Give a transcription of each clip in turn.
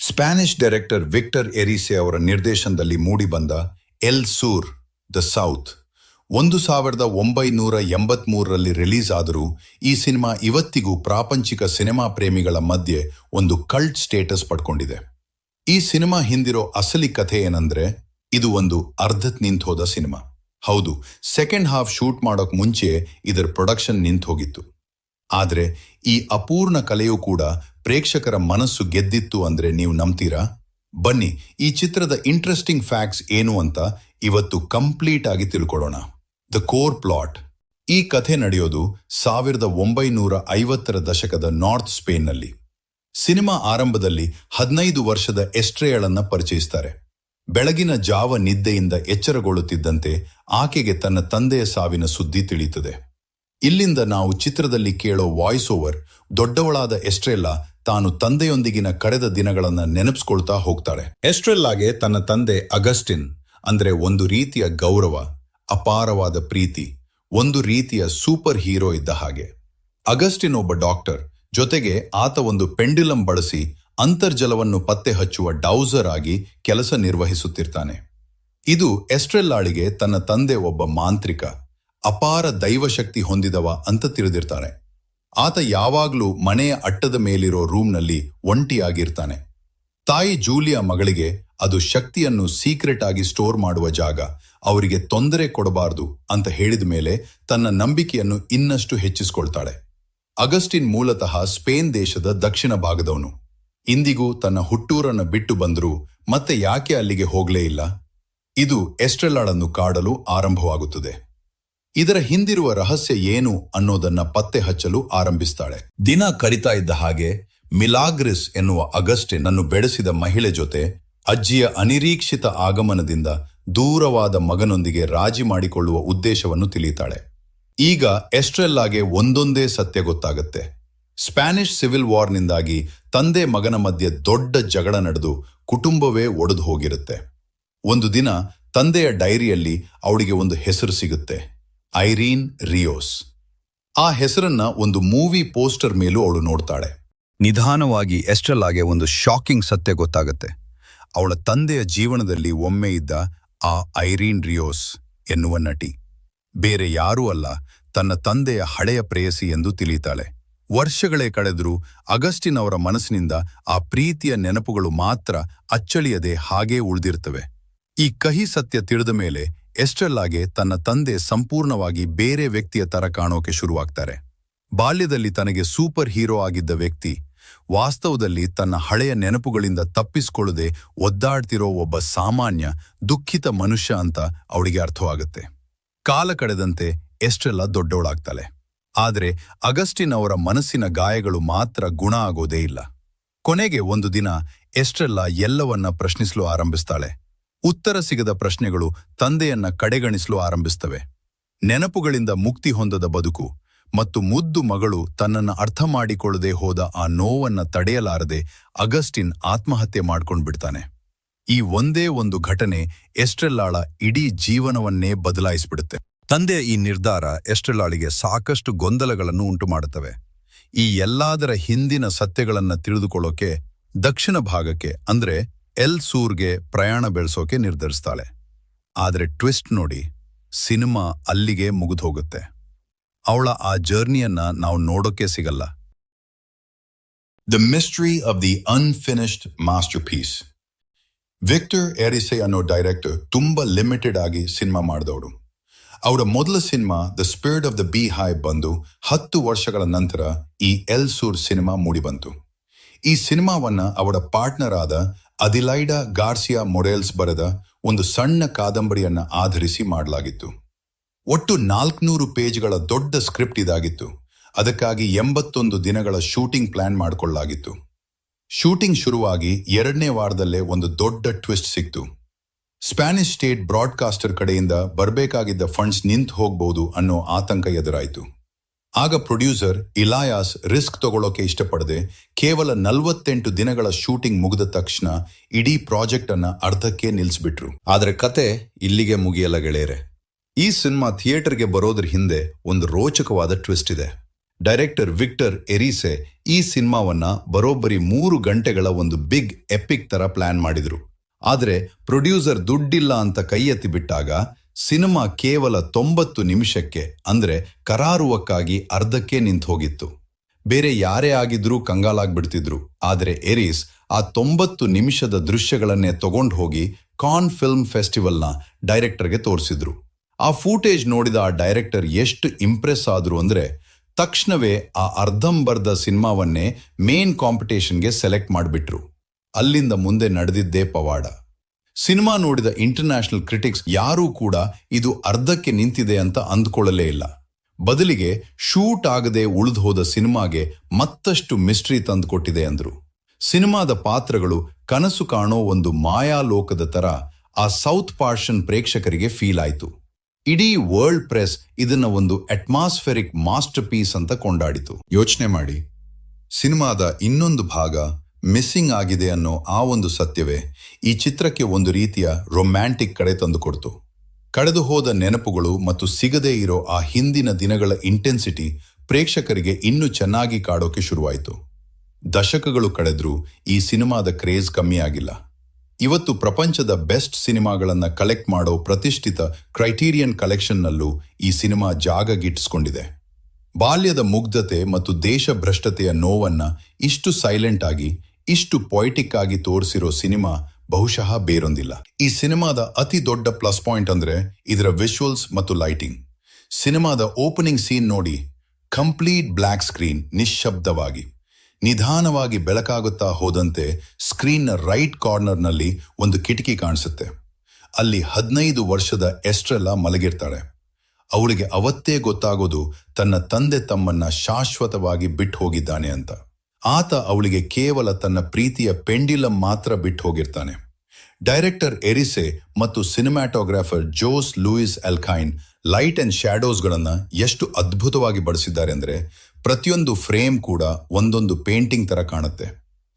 Spanish director Victor Erice ಅವರ ನಿರ್ದೇಶನದಲ್ಲಿ ಮೂಡಿಬಂದ ಎಲ್ ಸೂರ್ ದ ಸೌತ್ 1983ರಲ್ಲಿ ರಿಲೀಸ್ ಆದರೂ ಈ ಸಿನಿಮಾ ಇವತ್ತಿಗೂ ಪ್ರಾಪಂಚಿಕ ಸಿನಿಮಾ ಪ್ರೇಮಿಗಳ ಮಧ್ಯೆ ಒಂದು ಕಲ್ಟ್ ಸ್ಟೇಟಸ್ ಪಡ್ಕೊಂಡಿದೆ. ಈ ಸಿನಿಮಾ ಹಿಂದಿರೋ ಅಸಲಿ ಕಥೆ ಏನಂದ್ರೆ, ಇದು ಒಂದು ಅರ್ಧಕ್ ನಿಂತೋದ ಸಿನಿಮಾ. ಹೌದು, ಸೆಕೆಂಡ್ ಹಾಫ್ ಶೂಟ್ ಮಾಡೋಕ್ ಮುಂಚೆ ಇದರ ಪ್ರೊಡಕ್ಷನ್ ನಿಂತು ಹೋಗಿತ್ತು. ಆದ್ರೆ ಈ ಅಪೂರ್ಣ ಕಲೆಯೂ ಕೂಡ ಪ್ರೇಕ್ಷಕರ ಮನಸ್ಸು ಗೆದ್ದಿತ್ತು ಅಂದ್ರೆ ನೀವು ನಂಬ್ತೀರಾ? ಬನ್ನಿ, ಈ ಚಿತ್ರದ ಇಂಟ್ರೆಸ್ಟಿಂಗ್ ಫ್ಯಾಕ್ಟ್ಸ್ ಏನು ಅಂತ ಇವತ್ತು ಕಂಪ್ಲೀಟ್ ಆಗಿ ತಿಳ್ಕೊಳ್ಳೋಣ. The core plot. ಈ ಕಥೆ ನಡೆಯೋದು 1950ರ ದಶಕದ ನಾರ್ತ್ ಸ್ಪೇನ್ನಲ್ಲಿ. ಸಿನಿಮಾ ಆರಂಭದಲ್ಲಿ 15 ವರ್ಷದ ಎಸ್ಟ್ರೇಯಳನ್ನ ಪರಿಚಯಿಸ್ತಾರೆ. ಬೆಳಗಿನ ಜಾವ ನಿದ್ದೆಯಿಂದ ಎಚ್ಚರಗೊಳ್ಳುತ್ತಿದ್ದಂತೆ ಆಕೆಗೆ ತನ್ನ ತಂದೆಯ ಸಾವಿನ ಸುದ್ದಿ ತಿಳಿಯುತ್ತದೆ. ಇಲ್ಲಿಂದ ನಾವು ಚಿತ್ರದಲ್ಲಿ ಕೇಳೋ ವಾಯ್ಸ್ ಓವರ್, ದೊಡ್ಡವಳಾದ ಎಸ್ಟ್ರೆಲ್ಲಾ ತಾನು ತಂದೆಯೊಂದಿಗಿನ ಕಳೆದ ದಿನಗಳನ್ನ ನೆನಪಿಸ್ಕೊಳ್ತಾ ಹೋಗ್ತಾಳೆ. ಎಸ್ಟ್ರೆಲ್ಲಾಗೆ ತನ್ನ ತಂದೆ ಅಗಸ್ಟಿನ್ ಅಂದ್ರೆ ಒಂದು ರೀತಿಯ ಗೌರವ, ಅಪಾರವಾದ ಪ್ರೀತಿ, ಒಂದು ರೀತಿಯ ಸೂಪರ್ ಹೀರೋ ಇದ್ದ ಹಾಗೆ. ಅಗಸ್ಟಿನ್ ಒಬ್ಬ ಡಾಕ್ಟರ್, ಜೊತೆಗೆ ಆತ ಒಂದು ಪೆಂಡ್ಯುಲಂ ಬಳಸಿ ಅಂತರ್ಜಲವನ್ನು ಪತ್ತೆ ಹಚ್ಚುವ ಡೌಸರ್ ಆಗಿ ಕೆಲಸ ನಿರ್ವಹಿಸುತ್ತಿರ್ತಾನೆ. ಇದು ಎಸ್ಟ್ರೆಲ್ಲಾಳಿಗೆ ತನ್ನ ತಂದೆ ಒಬ್ಬ ಮಾಂತ್ರಿಕ, ಅಪಾರ ದೈವಶಕ್ತಿ ಹೊಂದಿದವ ಅಂತ ತಿಳಿದಿರ್ತಾನೆ. ಆತ ಯಾವಾಗ್ಲೂ ಮನೆಯ ಅಟ್ಟದ ಮೇಲಿರೋ ರೂಮ್ನಲ್ಲಿ ಒಂಟಿಯಾಗಿರ್ತಾನೆ. ತಾಯಿ ಜೂಲಿಯಾ ಮಗಳಿಗೆ ಅದು ಶಕ್ತಿಯನ್ನು ಸೀಕ್ರೆಟ್ ಆಗಿ ಸ್ಟೋರ್ ಮಾಡುವ ಜಾಗ, ಅವರಿಗೆ ತೊಂದರೆ ಕೊಡಬಾರ್ದು ಅಂತ ಹೇಳಿದ ಮೇಲೆ ತನ್ನ ನಂಬಿಕೆಯನ್ನು ಇನ್ನಷ್ಟು ಹೆಚ್ಚಿಸ್ಕೊಳ್ತಾಳೆ. ಅಗಸ್ಟಿನ್ ಮೂಲತಃ ಸ್ಪೇನ್ ದೇಶದ ದಕ್ಷಿಣ ಭಾಗದವನು. ಇಂದಿಗೂ ತನ್ನ ಹುಟ್ಟೂರನ್ನು ಬಿಟ್ಟು ಬಂದರೂ ಮತ್ತೆ ಯಾಕೆ ಅಲ್ಲಿಗೆ ಹೋಗ್ಲೇ ಇಲ್ಲ? ಇದು ಎಸ್ಟ್ರೆಲ್ಲಾಳನ್ನು ಕಾಡಲು ಆರಂಭವಾಗುತ್ತದೆ. ಇದರ ಹಿಂದಿರುವ ರಹಸ್ಯ ಏನು ಅನ್ನೋದನ್ನ ಪತ್ತೆ ಹಚ್ಚಲು ಆರಂಭಿಸ್ತಾಳೆ. ದಿನ ಕರಿತಾ ಇದ್ದ ಹಾಗೆ ಮಿಲಾಗ್ರಿಸ್ ಎನ್ನುವ ಅಗಸ್ಟಿನ್ ಅನ್ನು ಬೆಳೆಸಿದ ಮಹಿಳೆ ಜೊತೆ ಅಜ್ಜಿಯ ಅನಿರೀಕ್ಷಿತ ಆಗಮನದಿಂದ ದೂರವಾದ ಮಗನೊಂದಿಗೆ ರಾಜಿ ಮಾಡಿಕೊಳ್ಳುವ ಉದ್ದೇಶವನ್ನು ತಿಳಿಯುತ್ತಾಳೆ. ಈಗ ಎಸ್ಟ್ರೆಲ್ಲಾಗೆ ಒಂದೊಂದೇ ಸತ್ಯ ಗೊತ್ತಾಗುತ್ತೆ. ಸ್ಪ್ಯಾನಿಷ್ ಸಿವಿಲ್ ವಾರ್ನಿಂದಾಗಿ ತಂದೆ ಮಗನ ಮಧ್ಯೆ ದೊಡ್ಡ ಜಗಳ ನಡೆದು ಕುಟುಂಬವೇ ಒಡೆದು ಹೋಗಿರುತ್ತೆ. ಒಂದು ದಿನ ತಂದೆಯ ಡೈರಿಯಲ್ಲಿ ಅವಳಿಗೆ ಒಂದು ಹೆಸರು ಸಿಗುತ್ತೆ, ಐರೀನ್ ರಿಯೋಸ್. ಆ ಹೆಸರನ್ನ ಒಂದು ಮೂವಿ ಪೋಸ್ಟರ್ ಮೇಲೂ ಅವಳು ನೋಡ್ತಾಳೆ. ನಿಧಾನವಾಗಿ ಎಸ್ಟ್ರೆಲ್ಲಾಗೆ ಒಂದು ಶಾಕಿಂಗ್ ಸತ್ಯ ಗೊತ್ತಾಗುತ್ತೆ. ಅವಳ ತಂದೆಯ ಜೀವನದಲ್ಲಿ ಒಮ್ಮೆ ಇದ್ದ ಆ ಐರೀನ್ ರಿಯೋಸ್ ಎನ್ನುವ ನಟಿ ಬೇರೆ ಯಾರೂ ಅಲ್ಲ, ತನ್ನ ತಂದೆಯ ಹಳೆಯ ಪ್ರೇಯಸಿ ಎಂದು ತಿಳಿಯುತ್ತಾಳೆ. ವರ್ಷಗಳೇ ಕಳೆದರೂ ಅಗಸ್ಟಿನ್ ಅವರ ಮನಸ್ಸಿನಿಂದ ಆ ಪ್ರೀತಿಯ ನೆನಪುಗಳು ಮಾತ್ರ ಅಚ್ಚಳಿಯದೆ ಹಾಗೇ ಉಳಿದಿರ್ತವೆ. ಈ ಕಹಿ ಸತ್ಯ ತಿಳಿದ ಮೇಲೆ ಎಸ್ಟ್ರೆಲ್ಲಾಗೆ ತನ್ನ ತಂದೆ ಸಂಪೂರ್ಣವಾಗಿ ಬೇರೆ ವ್ಯಕ್ತಿಯ ತರ ಕಾಣೋಕೆ ಶುರುವಾಗ್ತಾರೆ. ಬಾಲ್ಯದಲ್ಲಿ ತನಗೆ ಸೂಪರ್ ಹೀರೋ ಆಗಿದ್ದ ವ್ಯಕ್ತಿ ವಾಸ್ತವದಲ್ಲಿ ತನ್ನ ಹಳೆಯ ನೆನಪುಗಳಿಂದ ತಪ್ಪಿಸಿಕೊಳ್ಳದೆ ಒದ್ದಾಡ್ತಿರೋ ಒಬ್ಬ ಸಾಮಾನ್ಯ ದುಃಖಿತ ಮನುಷ್ಯ ಅಂತ ಅವಳಿಗೆ ಅರ್ಥವಾಗುತ್ತೆ. ಕಾಲ ಕಳೆದಂತೆ ಎಸ್ಟ್ರೆಲ್ಲಾ ದೊಡ್ಡವಳಾಗ್ತಾಳೆ. ಆದರೆ ಅಗಸ್ಟಿನ್ ಅವರ ಮನಸ್ಸಿನ ಗಾಯಗಳು ಮಾತ್ರ ಗುಣ ಆಗೋದೇ ಇಲ್ಲ. ಕೊನೆಗೆ ಒಂದು ದಿನ ಎಸ್ಟ್ರೆಲ್ಲಾ ಎಲ್ಲವನ್ನ ಪ್ರಶ್ನಿಸಲು ಆರಂಭಿಸ್ತಾಳೆ. ಉತ್ತರ ಸಿಗದ ಪ್ರಶ್ನೆಗಳು ತಂದೆಯನ್ನ ಕಡೆಗಣಿಸಲು ಆರಂಭಿಸ್ತವೆ. ನೆನಪುಗಳಿಂದ ಮುಕ್ತಿ ಹೊಂದದ ಬದುಕು ಮತ್ತು ಮುದ್ದು ಮಗಳು ತನ್ನನ್ನು ಅರ್ಥ ಮಾಡಿಕೊಳ್ಳದೆ ಹೋದ ಆ ನೋವನ್ನ ತಡೆಯಲಾರದೆ ಅಗಸ್ಟಿನ್ ಆತ್ಮಹತ್ಯೆ ಮಾಡ್ಕೊಂಡ್ಬಿಡ್ತಾನೆ. ಈ ಒಂದೇ ಒಂದು ಘಟನೆ ಎಸ್ಟ್ರೆಲ್ಲಾಳ ಇಡೀ ಜೀವನವನ್ನೇ ಬದಲಾಯಿಸ್ಬಿಡುತ್ತೆ. ತಂದೆಯ ಈ ನಿರ್ಧಾರ ಎಸ್ಟ್ರೆಲ್ಲಾಳಿಗೆ ಸಾಕಷ್ಟು ಗೊಂದಲಗಳನ್ನು ಉಂಟು ಮಾಡುತ್ತವೆ. ಈ ಎಲ್ಲದರ ಹಿಂದಿನ ಸತ್ಯಗಳನ್ನ ತಿಳಿದುಕೊಳ್ಳೋಕೆ ದಕ್ಷಿಣ ಭಾಗಕ್ಕೆ ಅಂದ್ರೆ ಎಲ್ ಸೂರ್ಗೆ ಪ್ರಯಾಣ ಬೆಳೆಸೋಕೆ ನಿರ್ಧರಿಸ್ತಾಳೆ. ಆದರೆ ಟ್ವಿಸ್ಟ್ ನೋಡಿ, ಸಿನಿಮಾ ಅಲ್ಲಿಗೆ ಮುಗಿದು ಹೋಗುತ್ತೆ. ಅವಳ ಆ ಜರ್ನಿಯನ್ನ ನಾವು ನೋಡೋಕೆ ಸಿಗಲ್ಲ. The mystery of the unfinished masterpiece. Victor Erice ಅನ್ನೋ ಡೈರೆಕ್ಟರ್ ತುಂಬಾ ಲಿಮಿಟೆಡ್ ಆಗಿ ಸಿನಿಮಾ ಮಾಡಿದವರು. ಅವರ ಮೊದಲ cinema the spirit of the beehive ಬಂದು 10 ವರ್ಷಗಳ ನಂತರ ಈ ಎಲ್ ಸೂರ್ ಸಿನಿಮಾ ಮೂಡಿಬಂತು. ಈ ಸಿನಿಮಾವನ್ನ ಅವರ ಪಾರ್ಟ್ನರ್ ಆದ ಅದಿಲೈಡಾ ಗಾರ್ಸಿಯಾ ಮೊರೆಲ್ಸ್ ಬರೆದ ಒಂದು ಸಣ್ಣ ಕಾದಂಬರಿಯನ್ನ ಆಧರಿಸಿ ಮಾಡಲಾಗಿತ್ತು. ಒಟ್ಟು 400 ಪೇಜ್ಗಳ ದೊಡ್ಡ ಸ್ಕ್ರಿಪ್ಟ್ ಇದಾಗಿತ್ತು. ಅದಕ್ಕಾಗಿ 81 ದಿನಗಳ ಶೂಟಿಂಗ್ ಪ್ಲಾನ್ ಮಾಡಿಕೊಳ್ಳಲಾಗಿತ್ತು. ಶೂಟಿಂಗ್ ಶುರುವಾಗಿ 2ನೇ ವಾರದಲ್ಲೇ ಒಂದು ದೊಡ್ಡ ಟ್ವಿಸ್ಟ್ ಸಿಕ್ತು. ಸ್ಪ್ಯಾನಿಷ್ ಸ್ಟೇಟ್ ಬ್ರಾಡ್ಕಾಸ್ಟರ್ ಕಡೆಯಿಂದ ಬರಬೇಕಾಗಿದ್ದ ಫಂಡ್ಸ್ ನಿಂತು ಹೋಗ್ಬೋದು ಅನ್ನೋ ಆತಂಕ ಎದುರಾಯಿತು. ಆಗ ಪ್ರೊಡ್ಯೂಸರ್ ಇಲಾಯಾಸ್ ರಿಸ್ಕ್ ತಗೊಳ್ಳೋಕೆ ಇಷ್ಟಪಡದೆ ಕೇವಲ 48 ದಿನಗಳ ಶೂಟಿಂಗ್ ಮುಗಿದ ತಕ್ಷಣ ಇಡೀ ಪ್ರಾಜೆಕ್ಟ್ ಅನ್ನ ಅರ್ಧಕ್ಕೆ ನಿಲ್ಲಿಸ್ಬಿಟ್ರು. ಆದ್ರೆ ಕತೆ ಇಲ್ಲಿಗೆ ಮುಗಿಯಲ್ಲ ಗೆಳೆಯರೆ. ಈ ಸಿನಿಮಾ ಥಿಯೇಟರ್ಗೆ ಬರೋದ್ರ ಹಿಂದೆ ಒಂದು ರೋಚಕವಾದ ಟ್ವಿಸ್ಟ್ ಇದೆ. ಡೈರೆಕ್ಟರ್ ವಿಕ್ಟರ್ ಎರಿಸೆ ಈ ಸಿನಿಮಾವನ್ನ ಬರೋಬ್ಬರಿ 3 ಗಂಟೆಗಳ ಒಂದು ಬಿಗ್ ಎಪಿಕ್ ತರ ಪ್ಲಾನ್ ಮಾಡಿದ್ರು. ಆದರೆ ಪ್ರೊಡ್ಯೂಸರ್ ದುಡ್ಡಿಲ್ಲ ಅಂತ ಕೈ ಎತ್ತಿ ಬಿಟ್ಟಾಗ ಸಿನಿಮಾ ಕೇವಲ 90 ನಿಮಿಷಕ್ಕೆ ಅಂದ್ರೆ ಕರಾರುವಕ್ಕಾಗಿ ಅರ್ಧಕ್ಕೆ ನಿಂತು ಹೋಗಿತ್ತು. ಬೇರೆ ಯಾರೇ ಆಗಿದ್ರೂ ಕಂಗಾಲಾಗ್ಬಿಡ್ತಿದ್ರು. ಆದರೆ ಎರಿಸ್ ಆ 90 ನಿಮಿಷದ ದೃಶ್ಯಗಳನ್ನೇ ತಗೊಂಡು ಹೋಗಿ ಕಾನ್ ಫಿಲ್ಮ್ ಫೆಸ್ಟಿವಲ್ನ ಡೈರೆಕ್ಟರ್ಗೆ ತೋರಿಸಿದ್ರು. ಆ ಫೂಟೇಜ್ ನೋಡಿದ ಆ ಡೈರೆಕ್ಟರ್ ಎಷ್ಟು ಇಂಪ್ರೆಸ್ ಆದ್ರು ಅಂದ್ರೆ ತಕ್ಷಣವೇ ಆ ಅರ್ಧಂಬರ್ಧ ಸಿನಿಮಾವನ್ನೇ ಮೇನ್ ಕಾಂಪಿಟೇಷನ್ಗೆ ಸೆಲೆಕ್ಟ್ ಮಾಡಿಬಿಟ್ರು. ಅಲ್ಲಿಂದ ಮುಂದೆ ನಡೆದಿದ್ದೇ ಪವಾಡ. ಸಿನಿಮಾ ನೋಡಿದ ಇಂಟರ್ನ್ಯಾಷನಲ್ ಕ್ರಿಟಿಕ್ಸ್ ಯಾರೂ ಕೂಡ ಇದು ಅರ್ಧಕ್ಕೆ ನಿಂತಿದೆ ಅಂತ ಅಂದ್ಕೊಳ್ಳಲೇ ಇಲ್ಲ. ಬದಲಿಗೆ ಶೂಟ್ ಆಗದೆ ಉಳಿದು ಹೋದ ಸಿನಿಮಾಗೆ ಮತ್ತಷ್ಟು ಮಿಸ್ಟ್ರಿ ತಂದುಕೊಟ್ಟಿದೆ ಅಂದ್ರು. ಸಿನಿಮಾದ ಪಾತ್ರಗಳು ಕನಸು ಕಾಣೋ ಒಂದು ಮಾಯಾಲೋಕದ ತರ ಆ ಸೌತ್ ಪಾರ್ಷನ್ ಪ್ರೇಕ್ಷಕರಿಗೆ ಫೀಲ್ ಆಯ್ತು. ಇಡೀ ವರ್ಲ್ಡ್ ಪ್ರೆಸ್ ಇದನ್ನ ಒಂದು ಅಟ್ಮಾಸ್ಫೆರಿಕ್ ಮಾಸ್ಟರ್ ಪೀಸ್ ಅಂತ ಕೊಂಡಾಡಿತು. ಯೋಚನೆ ಮಾಡಿ, ಸಿನಿಮಾದ ಇನ್ನೊಂದು ಭಾಗ ಮಿಸ್ಸಿಂಗ್ ಆಗಿದೆ ಅನ್ನೋ ಆ ಒಂದು ಸತ್ಯವೇ ಈ ಚಿತ್ರಕ್ಕೆ ಒಂದು ರೀತಿಯ ರೊಮ್ಯಾಂಟಿಕ್ ಕಡೆ ತಂದುಕೊಡ್ತು. ಕಳೆದು ಹೋದ ನೆನಪುಗಳು ಮತ್ತು ಸಿಗದೇ ಇರೋ ಆ ಹಿಂದಿನ ದಿನಗಳ ಇಂಟೆನ್ಸಿಟಿ ಪ್ರೇಕ್ಷಕರಿಗೆ ಇನ್ನೂ ಚೆನ್ನಾಗಿ ಕಾಡೋಕೆ ಶುರುವಾಯಿತು. ದಶಕಗಳು ಕಳೆದ್ರೂ ಈ ಸಿನಿಮಾದ ಕ್ರೇಜ್ ಕಮ್ಮಿ ಆಗಿಲ್ಲ. ಇವತ್ತು ಪ್ರಪಂಚದ ಬೆಸ್ಟ್ ಸಿನಿಮಾಗಳನ್ನ ಕಲೆಕ್ಟ್ ಮಾಡೋ ಪ್ರತಿಷ್ಠಿತ ಕ್ರೈಟೀರಿಯನ್ ಕಲೆಕ್ಷನ್ನಲ್ಲೂ ಈ ಸಿನಿಮಾ ಜಾಗ ಗಿಟ್ಟಿಸ್ಕೊಂಡಿದೆ. ಬಾಲ್ಯದ ಮುಗ್ಧತೆ ಮತ್ತು ದೇಶಭ್ರಷ್ಟತೆಯ ನೋವನ್ನ ಇಷ್ಟು ಸೈಲೆಂಟ್ ಆಗಿ, ಇಷ್ಟು ಪೊಯಿಟಿಕ್ ಆಗಿ ತೋರಿಸಿರೋ ಸಿನಿಮಾ ಬಹುಶಃ ಬೇರೊಂದಿಲ್ಲ. ಈ ಸಿನಿಮಾದ ಅತಿ ದೊಡ್ಡ ಪ್ಲಸ್ ಪಾಯಿಂಟ್ ಅಂದ್ರೆ ಇದರ ವಿಜುವಲ್ಸ್ ಮತ್ತು ಲೈಟಿಂಗ್. ಸಿನಿಮಾದ ಓಪನಿಂಗ್ ಸೀನ್ ನೋಡಿ, ಕಂಪ್ಲೀಟ್ ಬ್ಲ್ಯಾಕ್ ಸ್ಕ್ರೀನ್, ನಿಶ್ಶಬ್ದವಾಗಿ ನಿಧಾನವಾಗಿ ಬೆಳಕಾಗುತ್ತಾ ಹೋದಂತೆ ಸ್ಕ್ರೀನ್ನ ರೈಟ್ ಕಾರ್ನರ್ನಲ್ಲಿ ಒಂದು ಕಿಟಕಿ ಕಾಣಿಸುತ್ತೆ. ಅಲ್ಲಿ 15 ವರ್ಷದ ಎಸ್ಟ್ರೆಲ್ಲಾ ಮಲಗಿರ್ತಾಳೆ. ಅವಳಿಗೆ ಅವತ್ತೇ ಗೊತ್ತಾಗೋದು ತನ್ನ ತಂದೆ ತಮ್ಮನ್ನ ಶಾಶ್ವತವಾಗಿ ಬಿಟ್ಟು ಹೋಗಿದ್ದಾನೆ ಅಂತ. ಆತ ಅವಳಿಗೆ ಕೇವಲ ತನ್ನ ಪ್ರೀತಿಯ ಪೆಂಡಿಲಮ್ ಮಾತ್ರ ಬಿಟ್ಟು ಹೋಗಿರ್ತಾನೆ. ಡೈರೆಕ್ಟರ್ ಎರಿಸೆ ಮತ್ತು ಸಿನಿಮ್ಯಾಟೋಗ್ರಾಫರ್ ಜೋಸ್ ಲೂಯಿಸ್ ಎಲ್ಖೈನ್ ಲೈಟ್ ಅಂಡ್ ಶ್ಯಾಡೋಸ್ಗಳನ್ನ ಎಷ್ಟು ಅದ್ಭುತವಾಗಿ ಬಳಸಿದ್ದಾರೆ ಅಂದ್ರೆ ಪ್ರತಿಯೊಂದು ಫ್ರೇಮ್ ಕೂಡ ಒಂದೊಂದು ಪೇಂಟಿಂಗ್ ತರ ಕಾಣುತ್ತೆ.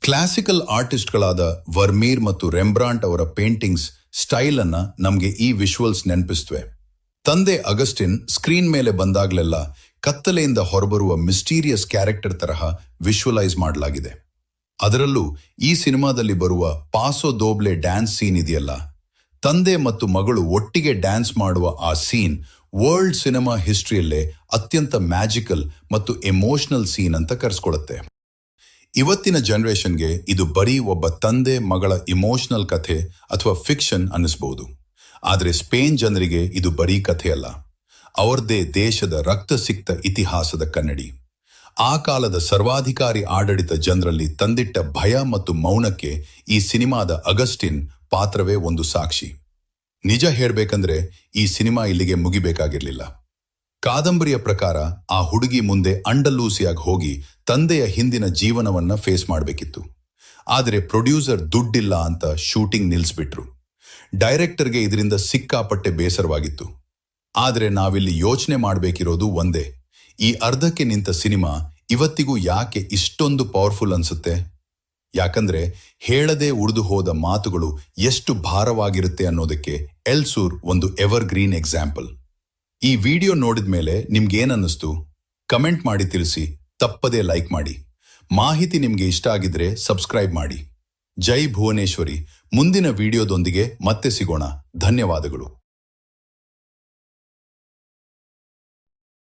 ಕ್ಲಾಸಿಕಲ್ ಆರ್ಟಿಸ್ಟ್ಗಳಾದ ವರ್ಮೀರ್ ಮತ್ತು ರೆಂಬ್ರಾಂಟ್ ಅವರ ಪೇಂಟಿಂಗ್ಸ್ ಸ್ಟೈಲ್ ಅನ್ನ ನಮಗೆ ಈ ವಿಜುವಲ್ಸ್ ನೆನಪಿಸ್ತವೆ. ತಂದೆ ಅಗಸ್ಟಿನ್ ಸ್ಕ್ರೀನ್ ಮೇಲೆ ಬಂದಾಗ್ಲೆಲ್ಲ ಕತ್ತಲೆಯಿಂದ ಹೊರಬರುವ ಮಿಸ್ಟೀರಿಯಸ್ ಕ್ಯಾರೆಕ್ಟರ್ ತರಹ ವಿಜುವಲೈಸ್ ಮಾಡಲಾಗಿದೆ. ಅದರಲ್ಲೂ ಈ ಸಿನಿಮಾದಲ್ಲಿ ಬರುವ ಪಾಸೋ ದೋಬ್ಲೆ ಡ್ಯಾನ್ಸ್ ಸೀನ್ ಇದೆಯಲ್ಲ, ತಂದೆ ಮತ್ತು ಮಗಳು ಒಟ್ಟಿಗೆ ಡ್ಯಾನ್ಸ್ ಮಾಡುವ ಆ ಸೀನ್ ವರ್ಲ್ಡ್ ಸಿನಿಮಾ ಹಿಸ್ಟ್ರಿಯಲ್ಲೇ ಅತ್ಯಂತ ಮ್ಯಾಜಿಕಲ್ ಮತ್ತು ಎಮೋಷನಲ್ ಸೀನ್ ಅಂತ ಕರೆಸ್ಕೊಳ್ಳುತ್ತೆ. ಇವತ್ತಿನ ಜನರೇಷನ್ಗೆ ಇದು ಬರೀ ಒಬ್ಬ ತಂದೆ ಮಗಳ ಇಮೋಷನಲ್ ಕಥೆ ಅಥವಾ ಫಿಕ್ಷನ್ ಅನ್ನಿಸ್ಬಹುದು. ಆದರೆ ಸ್ಪೇನ್ ಜನರಿಗೆ ಇದು ಬರೀ ಕಥೆ ಅಲ್ಲ, ಅವರದೇ ದೇಶದ ರಕ್ತಸಿಕ್ತ ಇತಿಹಾಸದ ಕನ್ನಡಿ. ಆ ಕಾಲದ ಸರ್ವಾಧಿಕಾರಿ ಆಡಳಿತ ಜನರಲ್ಲಿ ತಂದಿಟ್ಟ ಭಯ ಮತ್ತು ಮೌನಕ್ಕೆ ಈ ಸಿನಿಮಾದ ಅಗಸ್ಟಿನ್ ಪಾತ್ರವೇ ಒಂದು ಸಾಕ್ಷಿ. ನಿಜ ಹೇಳ್ಬೇಕಂದ್ರೆ ಈ ಸಿನಿಮಾ ಇಲ್ಲಿಗೆ ಮುಗಿಬೇಕಾಗಿರ್ಲಿಲ್ಲ. ಕಾದಂಬರಿಯ ಪ್ರಕಾರ ಆ ಹುಡುಗಿ ಮುಂದೆ ಅಂಡಲೂಸಿಯಾಗಿ ಹೋಗಿ ತಂದೆಯ ಹಿಂದಿನ ಜೀವನವನ್ನ ಫೇಸ್ ಮಾಡಬೇಕಿತ್ತು. ಆದರೆ ಪ್ರೊಡ್ಯೂಸರ್ ದುಡ್ಡಿಲ್ಲ ಅಂತ ಶೂಟಿಂಗ್ ನಿಲ್ಲಿಸ್ಬಿಟ್ರು. ಡೈರೆಕ್ಟರ್ಗೆ ಇದರಿಂದ ಸಿಕ್ಕಾಪಟ್ಟೆ ಬೇಸರವಾಗಿತ್ತು. ಆದರೆ ನಾವಿಲ್ಲಿ ಯೋಚನೆ ಮಾಡಬೇಕಿರೋದು ಒಂದೇ, ಈ ಅರ್ಧಕ್ಕೆ ನಿಂತ ಸಿನಿಮಾ ಇವತ್ತಿಗೂ ಯಾಕೆ ಇಷ್ಟೊಂದು ಪವರ್ಫುಲ್ ಅನ್ಸುತ್ತೆ? ಯಾಕಂದ್ರೆ ಹೇಳದೆ ಉಳಿದು ಹೋದ ಮಾತುಗಳು ಎಷ್ಟು ಭಾರವಾಗಿರುತ್ತೆ ಅನ್ನೋದಕ್ಕೆ ಎಲ್ಸೂರ್ ಒಂದು ಎವರ್ ಗ್ರೀನ್ ಎಕ್ಸಾಂಪಲ್. ಈ ವಿಡಿಯೋ ನೋಡಿದ ಮೇಲೆ ನಿಮ್ಗೇನನ್ನಿಸ್ತು? ಕಮೆಂಟ್ ಮಾಡಿ ತಿಳಿಸಿ. ತಪ್ಪದೇ ಲೈಕ್ ಮಾಡಿ. ಮಾಹಿತಿ ನಿಮ್ಗೆ ಇಷ್ಟ ಆಗಿದ್ರೆ ಸಬ್ಸ್ಕ್ರೈಬ್ ಮಾಡಿ. ಜೈ ಭುವನೇಶ್ವರಿ. ಮುಂದಿನ ವಿಡಿಯೋದೊಂದಿಗೆ ಮತ್ತೆ ಸಿಗೋಣ. ಧನ್ಯವಾದಗಳು.